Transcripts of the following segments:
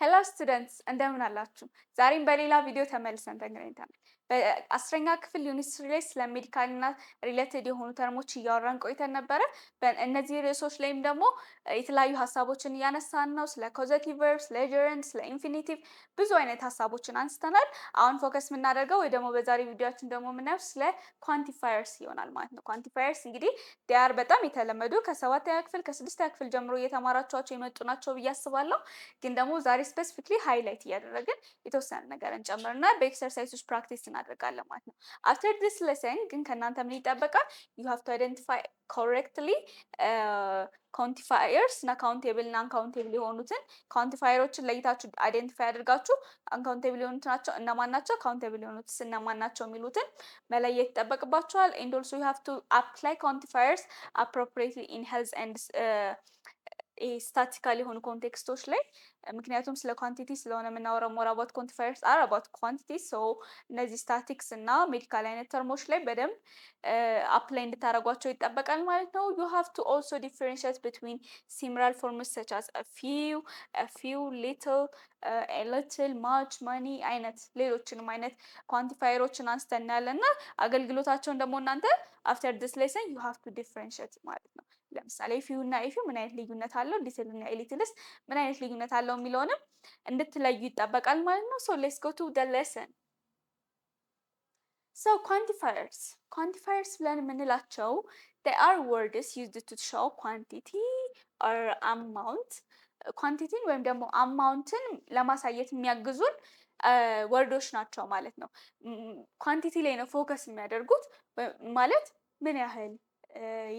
ሄሎ ስቱደንትስ እንደምን አላችሁ? ዛሬም በሌላ ቪዲዮ ተመልሰን ተገናኝተናል። በአስረኛ ክፍል ዩኒቨርሲቲ ላይ ስለ ሜዲካል እና ሪሌትድ የሆኑ ተርሞች እያወራን ቆይተን ነበረ። በእነዚህ ርዕሶች ላይም ደግሞ የተለያዩ ሀሳቦችን እያነሳን ነው። ስለ ኮዘቲቭ ቨርብ፣ ስለ ጀረንድ፣ ስለ ኢንፊኒቲቭ ብዙ አይነት ሀሳቦችን አንስተናል። አሁን ፎከስ የምናደርገው ወይ ደግሞ በዛሬ ቪዲዮችን ደግሞ የምናየው ስለ ኳንቲፋየርስ ይሆናል ማለት ነው። ኳንቲፋየርስ እንግዲህ ዲያር በጣም የተለመዱ ከሰባተኛ ክፍል ከስድስተኛ ክፍል ጀምሮ እየተማራችኋቸው የመጡ ናቸው ብዬ አስባለሁ። ግን ደግሞ ዛሬ ስፔሲፊክሊ ሃይላይት እያደረግን የተወሰነ ነገር እንጨምርና በኤክሰርሳይሶች ፕራክቲስ እናደርጋለን ማለት ነው። አፍተር ዲስ ሌሰን ግን ከእናንተ ምን ይጠበቃል? ዩ ሃቭ ቱ አይደንቲፋይ ኮሬክትሊ ኳንቲፋየርስ እና ካውንቴብል እና አንካውንቴብል የሆኑትን ኳንቲፋየሮችን ለይታችሁ አይደንቲፋይ አድርጋችሁ አንካውንቴብል የሆኑት ናቸው እነማን ናቸው፣ ካውንቴብል የሆኑት እነማን ናቸው የሚሉትን መለየት ይጠበቅባችኋል። ኤንድ ኦልሶ ዩ ሃቭ ቱ አፕላይ ኳንቲፋየርስ አፕሮፕሪየትሊ ኢን ሄልዝ ኤንድ ስታቲካል የሆኑ ኮንቴክስቶች ላይ ምክንያቱም ስለ ኳንቲቲ ስለሆነ የምናወራው ሞር አባት ኳንቲፋየርስ አር አባት ኳንቲቲ ሶ እነዚህ ስታቲክስ እና ሜዲካል አይነት ተርሞች ላይ በደንብ አፕላይ እንድታደርጓቸው ይጠበቃል ማለት ነው። ዩ ሃቭ ቱ ኦልሶ ዲፈረንሺየት ቢትዊን ሲሚላር ፎርምስ ሰች አስ ፊው ሊትል ሊትል ማች ማኒ አይነት ሌሎችንም አይነት ኳንቲፋየሮችን አንስተን እናያለን እና አገልግሎታቸውን ደግሞ እናንተ አፍተር ዲስ ሌሰን ዩ ሃቭ ቱ ዲፈረንሺየት ማለት ነው። ለምሳሌ ፊው እና ኢፊው ምን አይነት ልዩነት አለው፣ ሊትል እና ሊትልስ ምን አይነት ልዩነት አለው የሚለውንም እንድትለዩ ይጠበቃል ማለት ነው። ሶ ሌትስ ጎ ቱ ዘ ሌሰን። ሶ ኳንቲፋየርስ ብለን የምንላቸው they are words used to show quantity or amount ኳንቲቲን ወይም ደግሞ አማውንትን ለማሳየት የሚያግዙን ወርዶች ናቸው ማለት ነው። ኳንቲቲ ላይ ነው ፎከስ የሚያደርጉት ማለት ምን ያህል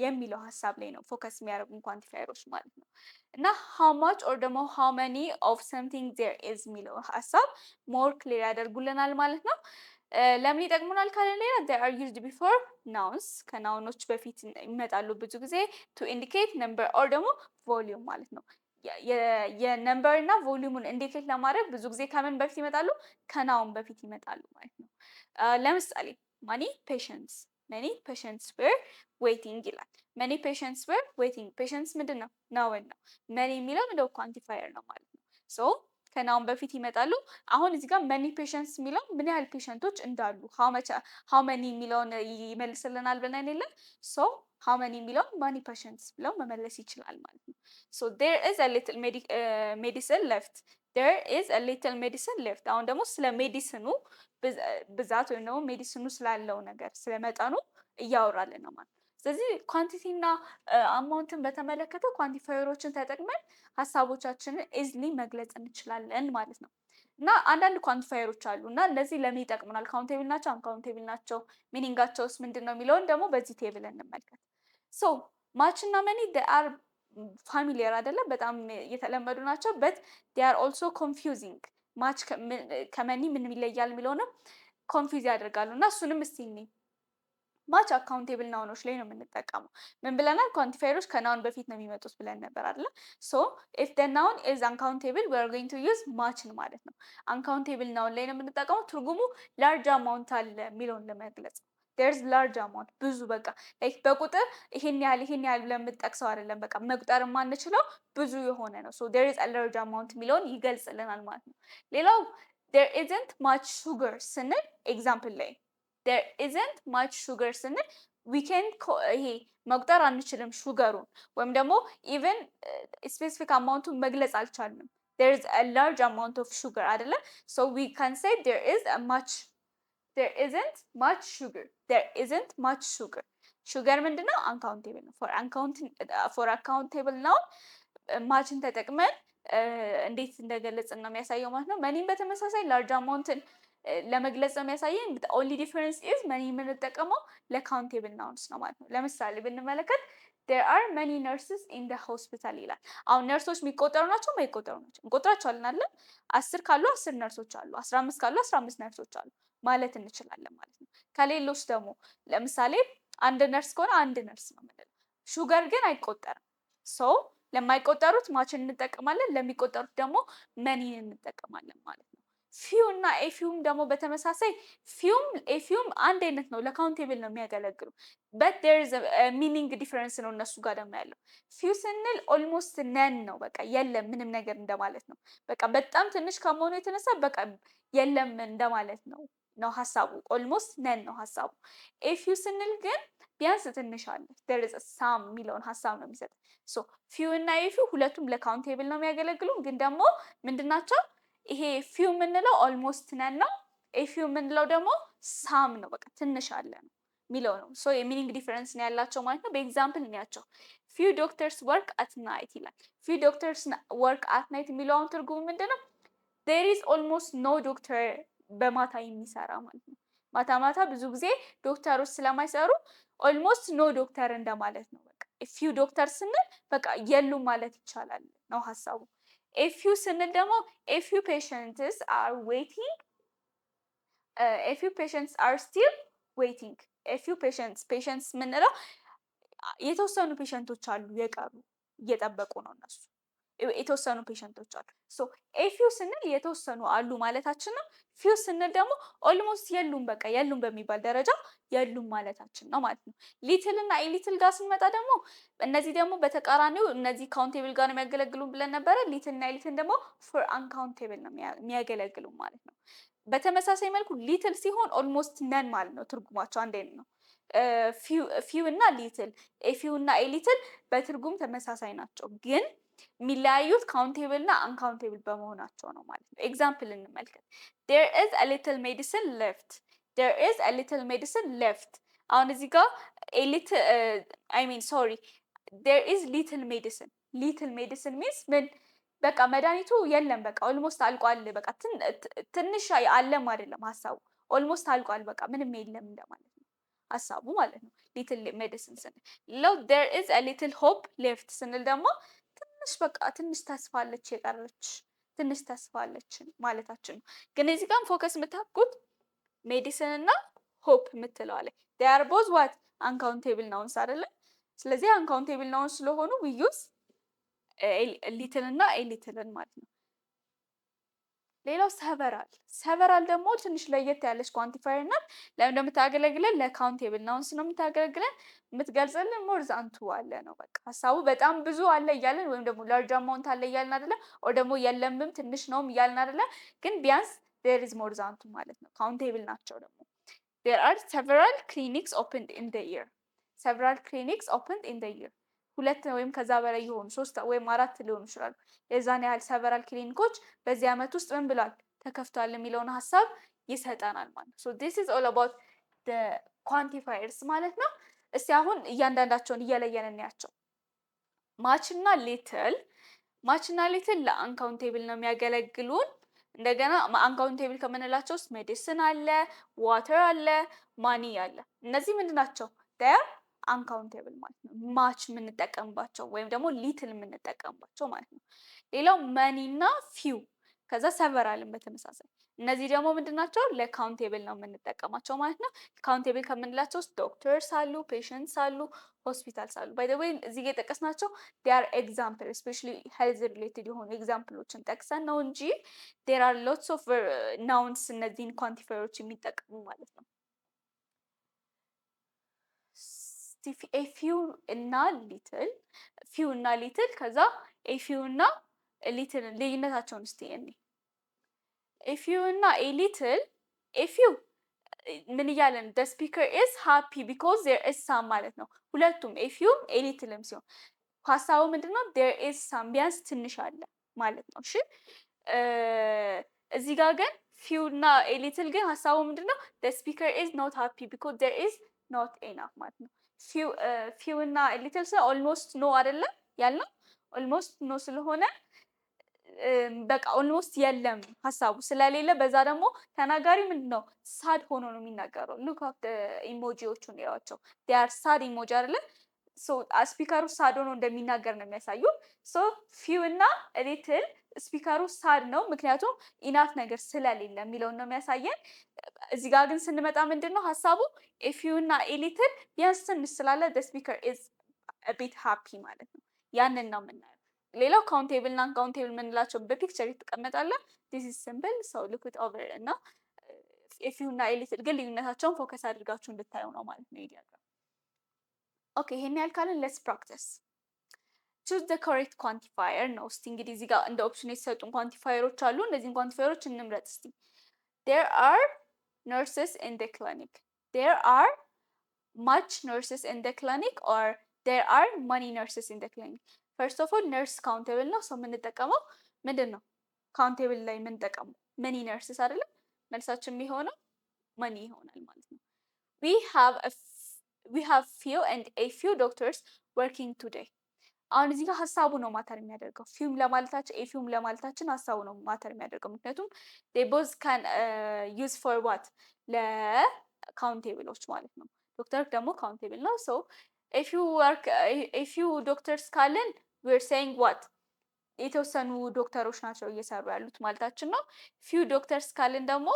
የሚለው ሀሳብ ላይ ነው ፎከስ የሚያደርጉን ኳንቲፋየሮች ማለት ነው። እና ሃው ማች ኦር ደግሞ ሃው መኒ ኦፍ ሰምቲንግ ዜር ኢዝ የሚለው ሀሳብ ሞር ክሊር ያደርጉልናል ማለት ነው። ለምን ይጠቅሙናል ካለን ሌላ they are used before nouns ከናውኖች በፊት ይመጣሉ ብዙ ጊዜ to indicate number or ደግሞ ቮሊዩም ማለት ነው። የነምበር እና ቮሊዩሙን ኢንዲኬት ለማድረግ ብዙ ጊዜ ከምን በፊት ይመጣሉ? ከናውን በፊት ይመጣሉ ማለት ነው። ለምሳሌ many patients were waiting ይላል። many patients were waiting patients ምንድን ነው? ናውን ነው። many የሚለው እንደው ኳንቲፋየር ነው ማለት ነው። ሶ ከናውን በፊት ይመጣሉ። አሁን እዚህ ጋር many patients የሚለው ምን ያህል ፔሸንቶች እንዳሉ how many የሚለውን ይመልስልናል ብለን የለ ሶ how many የሚለውን many patients ብለው መመለስ ይችላል ማለት ነው። so there is a little medicine left there is a little medicine left አሁን ደግሞ ስለ ሜዲሲኑ ብዛት ወይም ደግሞ ሜዲሲኑ ስላለው ነገር ስለመጠኑ እያወራልን ነው ማለት ነው። ስለዚህ ኳንቲቲ እና አማውንትን በተመለከተ ኳንቲፋየሮችን ተጠቅመን ሀሳቦቻችንን ኢዝሊ መግለጽ እንችላለን ማለት ነው። እና አንዳንድ ኳንቲፋየሮች አሉ እና እነዚህ ለምን ይጠቅሙናል፣ ካውንቴብል ናቸው አንካውንቴብል ናቸው፣ ሚኒንጋቸውስ ምንድን ነው የሚለውን ደግሞ በዚህ ቴብል እንመልከት። ሶ ማች እና መኒ አር ፋሚሊየር አይደለም፣ በጣም የተለመዱ ናቸው በት ዴር ኦልሶ ኮንፊውዚንግ ማች ከመኒ ምን ይለያል የሚለውንም ኮንፊውዝ ያደርጋሉ እና እሱንም እስቲ እኔ ማች አካውንቴብል ናውኖች ላይ ነው የምንጠቀመው። ምን ብለናል? ኳንቲፋየሮች ከናውን በፊት ነው የሚመጡት ብለን ነበር አይደለ? ሶ ኢፍ the noun is uncountable we are going to use muchን ማለት ነው። አንካውንቴብል ናውን ላይ ነው የምንጠቀመው። ትርጉሙ ላርጅ አማውንት አለ የሚለውን ለመግለጽ there's large amount ብዙ በቃ ላይክ በቁጥር ይሄን ያህል ብለን የምንጠቅሰው አይደለም። በቃ መቁጠር የማንችለው ብዙ የሆነ ነው። so there is a large amount የሚለውን ይገልጽልናል ማለት ነው። ሌላው there isn't much sugar ስንል ኤግዛምፕል ላይ there isn't much sugar ስንል we can ይሄ መቁጠር አንችልም ሹገሩን ወይም ደግሞ ኢቨን ስፔሲፊክ አማውንቱን መግለጽ አልቻልንም። there is a large amount of sugar አይደለ? so we can say there isn't much sugar ሹገር ምንድነው? አንካውንቴብል ነው። for accountable ነው ማችን ተጠቅመን እንዴት እንደገለጽን ነው የሚያሳየው ማለት ነው። መኒም በተመሳሳይ ላርጅ አማውንትን ለመግለጽ ነው የሚያሳየን። only difference is መኒ የምንጠቀመው ለካውንቴብል ናውንስ ነው ማለት ነው። ለምሳሌ ብንመለከት there are many nurses in the hospital ይላል። አሁን ነርሶች የሚቆጠሩ ናቸው የማይቆጠሩ ናቸው? እንቆጥራቸዋለን አይደል? 10 ካሉ 10 ነርሶች አሉ፣ 15 ካሉ 15 ነርሶች አሉ ማለት እንችላለን ማለት ነው። ከሌሎች ደግሞ ለምሳሌ አንድ ነርስ ከሆነ አንድ ነርስ ነው የምንለው። ሹገር ግን አይቆጠርም። ሶ ለማይቆጠሩት ማችን እንጠቀማለን፣ ለሚቆጠሩት ደግሞ መኒን እንጠቀማለን ማለት ነው። ፊው እና ኤፊውም ደግሞ በተመሳሳይ ኤፊውም አንድ አይነት ነው፣ ለካውንቴብል ነው የሚያገለግሉ but there is a meaning difference ነው እነሱ ጋር ደግሞ ያለው። ፊው ስንል ኦልሞስት ነን ነው፣ በቃ የለም ምንም ነገር እንደማለት ነው። በቃ በጣም ትንሽ ከመሆኑ የተነሳ በቃ የለም እንደማለት ነው ሀሳቡ። ኦልሞስት ነን ነው ሀሳቡ። ኤፊው ስንል ግን ቢያንስ ትንሽ አለ፣ there is a some የሚለውን ሀሳብ ነው የሚሰጥ። ሶ ፊው እና ኤፊው ሁለቱም ለካውንቴብል ነው የሚያገለግሉ፣ ግን ደግሞ ምንድናቸው? ይሄ ፊው የምንለው ኦልሞስት ነን ነው። ኤፊው የምንለው ደግሞ ሳም ነው፣ በቃ ትንሽ አለ ነው የሚለው ነው። ሶ የሚኒንግ ዲፈረንስ ነው ያላቸው ማለት ነው። በኤግዛምፕል እንያቸው። ፊው ዶክተርስ ወርክ አት ናይት ይላል። ፊው ዶክተርስ ወርክ አት ናይት የሚለውን ትርጉሙ ምንድነው? there is almost no doctor በማታ የሚሰራ ማለት ነው። ማታ ማታ ብዙ ጊዜ ዶክተሮች ስለማይሰሩ ኦልሞስት ኖ ዶክተር እንደማለት ነው። በቃ ፊው ዶክተር ስንል በቃ የሉም ማለት ይቻላል ነው ሀሳቡ። ኤፊው ስንል ደግሞ ኤፊው ፔሸንትስ አር ዌይቲንግ ኤፊው ፔሸንትስ አር ስቲል ዌይቲንግ። ኤፊው ፔሸንትስ የምንለው የተወሰኑ ፔሸንቶች አሉ የቀሩ እየጠበቁ ነው እነሱ የተወሰኑ ፔሸንቶች አሉ። ሶ ኤፊው ስንል የተወሰኑ አሉ ማለታችን ነው። ፊው ስንል ደግሞ ኦልሞስት የሉም፣ በቃ የሉም በሚባል ደረጃ የሉም ማለታችን ነው ማለት ነው። ሊትል እና ኢሊትል ጋር ስንመጣ ደግሞ እነዚህ ደግሞ በተቃራኒው እነዚህ ካውንቴብል ጋር ነው የሚያገለግሉ ብለን ነበረ። ሊትል እና ኢሊትል ደግሞ ፎር አንካውንቴብል ነው የሚያገለግሉ ማለት ነው። በተመሳሳይ መልኩ ሊትል ሲሆን ኦልሞስት ነን ማለት ነው፣ ትርጉማቸው አንድ አይነት ነው። ፊው እና ሊትል ኤፊው እና ኤሊትል በትርጉም ተመሳሳይ ናቸው፣ ግን የሚለያዩት ካውንቴብል እና አንካውንቴብል በመሆናቸው ነው ማለት ነው። ኤግዛምፕል እንመልከት። there is a little medicine left there is a little medicine left። አሁን እዚህ ጋር there is little medicine means ምን በቃ መድኃኒቱ የለም፣ በቃ ኦልሞስት አልቋል፣ በቃ ትንሽ አለም አይደለም ሀሳቡ፣ ኦልሞስት አልቋል፣ በቃ ምንም የለም እንደማለት ነው ሀሳቡ ማለት ነው። ሊትል ሜዲሲን ስንል there is a little hope left ስንል ደግሞ ትንሽ በቃ ትንሽ ተስፋ አለች የቀረች ትንሽ ተስፋ አለች ማለታችን ነው። ግን እዚህ ጋር ፎከስ የምታደርጉት ሜዲሲን እና ሆፕ የምትለው አለ። they are both what uncountable nouns አይደለ? ስለዚህ uncountable nouns ስለሆኑ we use ሊትል እና ኤሊትልን ማለት ነው። ሌላው ሰቨራል ደግሞ ትንሽ ለየት ያለች ኳንቲፋየር ናት። ለምን እንደምታገለግለን? ለካውንቴብል ናውንስ ነው የምታገለግለን። የምትገልጽልን ሞር ዛን ቱ አለ ነው በቃ ሀሳቡ። በጣም ብዙ አለ እያለን ወይም ደግሞ ላርጅ አማውንት አለ እያልን አይደለ? ኦር ደግሞ የለምም ትንሽ ነውም እያልን አይደለ? ግን ቢያንስ there is more than two ማለት ነው። ካውንቴብል ናቸው ደግሞ። there are several clinics opened in the year ሁለት ወይም ከዛ በላይ የሆኑ 3 ወይም 4 ሊሆኑ ይችላሉ። የዛን ያህል ሰቨራል ክሊኒኮች በዚህ ዓመት ውስጥ ምን ብሏል ተከፍቷል የሚለውን ሀሳብ ይሰጠናል ማለት ነው። so this is all about the quantifiers ማለት ነው። እስቲ አሁን እያንዳንዳቸውን እየለየን እናያቸው። ማች እና ሊትል ለአንካውንቴብል ነው የሚያገለግሉን። እንደገና አንካውንቴብል ከምንላቸው ውስጥ ሜዲሲን አለ፣ ዋተር አለ፣ ማኒ አለ። እነዚህ ምንድናቸው? አንካውንቴብል ማለት ነው። ማች የምንጠቀምባቸው ወይም ደግሞ ሊትል የምንጠቀምባቸው ማለት ነው። ሌላው መኒ እና ፊው ከዛ ሰቨራልን በተመሳሳይ እነዚህ ደግሞ ምንድናቸው? ለካውንቴብል ነው የምንጠቀማቸው ማለት ነው። ካውንቴብል ከምንላቸው ውስጥ ዶክተርስ አሉ፣ ፔሸንትስ አሉ፣ ሆስፒታልስ አሉ። ባይ ዘ ዌይ እዚህ ጋር የጠቀስናቸው they are example especially health related የሆኑ ኤግዛምፕሎችን ጠቅሰን ነው እንጂ there are lots of nouns እነዚህን ኳንቲፋየሮች የሚጠቀሙ ማለት ነው። ፊው እና ሊትል ከዛ ኤፊው እና ሊትል ልዩነታቸውን እስቲ እኔ ኤፊው እና ሊትል ኤፊው ምን እያለን the speaker is happy because there is some ማለት ነው። ሁለቱም ኤፊውም ኤሊትልም ሲሆን ሀሳቡ ምንድነው? there is some ቢያንስ ትንሽ አለ ማለት ነው። እሺ እዚህ ጋር ግን ፊው እና ኤሊትል ግን ሀሳቡ ምንድነው? the speaker is not happy because there is not enough ማለት ነው። ፊው እና ሊትል ስለ ኦልሞስት ኖ አይደለም ያልነው። ኦልሞስት ኖ ስለሆነ በቃ ኦልሞስት የለም ሀሳቡ ስለሌለ፣ በዛ ደግሞ ተናጋሪ ምንድነው ሳድ ሆኖ ነው የሚናገረው። ሉክ አፕ ኢሞጂዎቹን ያዋቸው they are sad ኢሞጂ አይደለ? ሶ ስፒከሩ ሳድ ሆኖ እንደሚናገር ነው የሚያሳዩ። ሶ ፊው እና ሊትል ስፒከሩ ሳድ ነው ምክንያቱም ኢናፍ ነገር ስለሌለ የሚለውን ነው የሚያሳየን። እዚህ ጋር ግን ስንመጣ ምንድነው ሀሳቡ? ፊው እና ሊትል ቢያንስ ትንሽ ስላለ the speaker is a bit happy ማለት ነው። ያንን ነው የምናየው። ሌላው ካውንቴብል እና አንካውንቴብል የምንላቸው በፒክቸር ይተቀመጣል። ዲስ ኢዝ ሲምፕል ሶ ሉክ ኢት ኦቨር እና ኢፍ ዩ እና ኤሊትል ግን ልዩነታቸውን ፎከስ አድርጋችሁ እንድታዩ ነው ማለት ነው ዲያግራም። ኦኬ ይሄን ያህል ካልን ሌትስ ፕራክቲስ። ቹዝ ዘ ኮሬክት ኳንቲፋየር ነው። እስቲ እንግዲህ እዚህ ጋር እንደ ኦፕሽን የተሰጡን ኳንቲፋየሮች አሉ። እነዚህን ኳንቲፋየሮች እንምረጥ እስቲ። there are nurses in the clinic there are much nurses in the clinic or there are many nurses in the clinic first of all nurse countable ነው ሰው የምንጠቀመው ምንድን ነው countable ላይ የምንጠቀመው many nurses አይደለም መልሳችን የሚሆነው many ይሆናል ማለት ነው we have few and a few doctors working today አሁን እዚህ ጋር ሀሳቡ ነው ማተር የሚያደርገው ፊውም ለማለታችን ኤፊውም ለማለታችን ሀሳቡ ነው ማተር የሚያደርገው ምክንያቱም they both can use for what ለካውንቴብሎች ማለት ነው ዶክተር ደግሞ ካውንቴብል ነው so if you doctors ካልን we're saying what የተወሰኑ ዶክተሮች ናቸው እየሰሩ ያሉት ማለታችን ነው few doctors ካልን ደግሞ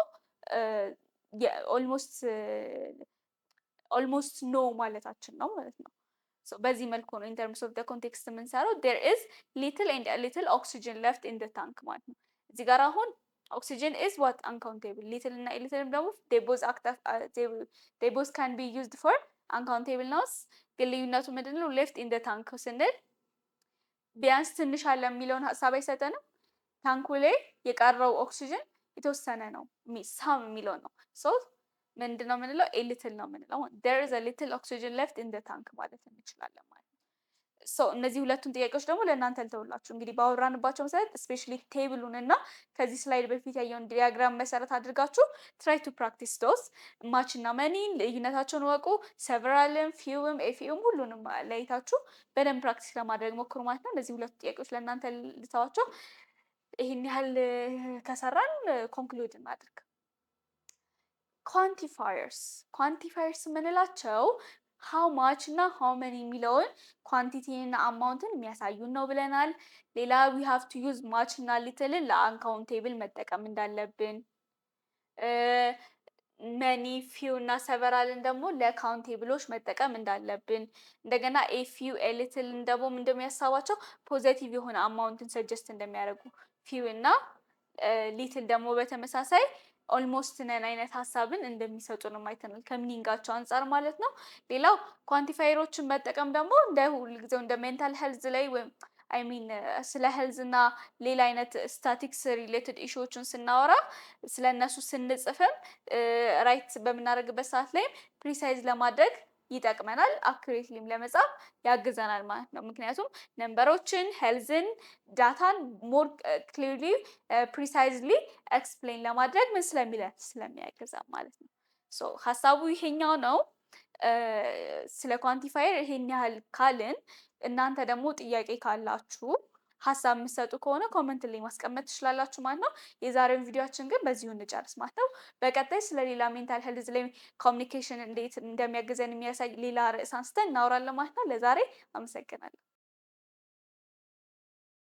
almost no ማለታችን ነው ማለት ነው so በዚህ መልኩ ነው in terms of the context የምንሰራው there is little and a little oxygen left in the tank ማለት ነው እዚህ ጋር አሁን oxygen is what uncountable little እና a little ደግሞ they both can be used for uncountable nouns ግን ልዩነቱ ምንድነው left in the tank ስንል ቢያንስ ትንሽ አለ የሚለውን ሀሳብ አይሰጠንም ታንኩ ላይ የቀረው ኦክሲጅን የተወሰነ ነው ሳም የሚለው ነው so ምንድነው የምንለው a little ነው የምንለው there is a little oxygen left in the tank ማለት እንችላለን ማለት ነው so እነዚህ ሁለቱን ጥያቄዎች ደግሞ ለእናንተ ልተውላችሁ እንግዲህ ባወራንባቸው መሰረት especially ቴብሉን እና ከዚህ ስላይድ በፊት ያየውን ዲያግራም መሰረት አድርጋችሁ try to practice those much እና many ልዩነታቸውን ወቁ severalም fewም efewም ሁሉንም ለይታችሁ በደንብ ፕራክቲስ ለማድረግ ሞክሩ ማለት ነው እነዚህ ሁለቱ ጥያቄዎች ለእናንተ ልተዋቸው ይሄን ያህል ከሰራን ኮንክሉድ እናድርግ quantifiers ምንላቸው how much እና how many የሚለውን quantity እና amountን የሚያሳዩን ነው ብለናል ሌላ we have to use much እና little ለuncountable መጠቀም እንዳለብን many few እና severalን ደግሞ ለካውንቴብሎች መጠቀም እንዳለብን እንደገና a few a little ደግሞ እንደሚያሳባቸው ፖዚቲቭ የሆነ አማውንትን ሰጀስት እንደሚያደርጉ few እና little ደግሞ በተመሳሳይ ኦልሞስት ነን አይነት ሐሳብን እንደሚሰጡ ነው ማይተናል ከሚኒንጋቸው አንፃር ማለት ነው ሌላው ኳንቲፋየሮችን መጠቀም ደግሞ እንደ ሁሉ ጊዜው እንደ ሜንታል ሄልዝ ላይ ወይም አይ ሚን ስለ ሄልዝ እና ሌላ አይነት ስታቲክስ ሪሌትድ ኢሹዎችን ስናወራ ስለነሱ ስንጽፍም ራይት በመናደርግበት ሰዓት ላይ ፕሪሳይዝ ለማድረግ ይጠቅመናል አኩሬትሊም ለመጻፍ ያግዘናል ማለት ነው ምክንያቱም ነምበሮችን ሄልዝን ዳታን ሞር ክሊርሊ ፕሪሳይዝሊ ኤክስፕሌን ለማድረግ ምን ስለሚያግዛ ማለት ነው ሶ ሐሳቡ ይሄኛው ነው ስለ ኳንቲፋየር ይሄን ያህል ካልን እናንተ ደግሞ ጥያቄ ካላችሁ ሐሳብ መስጠቱ ከሆነ ኮሜንት ላይ ማስቀመጥ ትችላላችሁ ማለት ነው የዛሬው ቪዲዮአችን ግን በዚሁ እንጨርስ ማለት ነው በቀጣይ ስለ ሌላ ሜንታል ሄልዝ ላይ ኮሙኒኬሽን እንዴት እንደሚያግዘን የሚያሳይ ሌላ ርዕስ አንስተን እናወራለን ማለት ነው ለዛሬ አመሰግናለሁ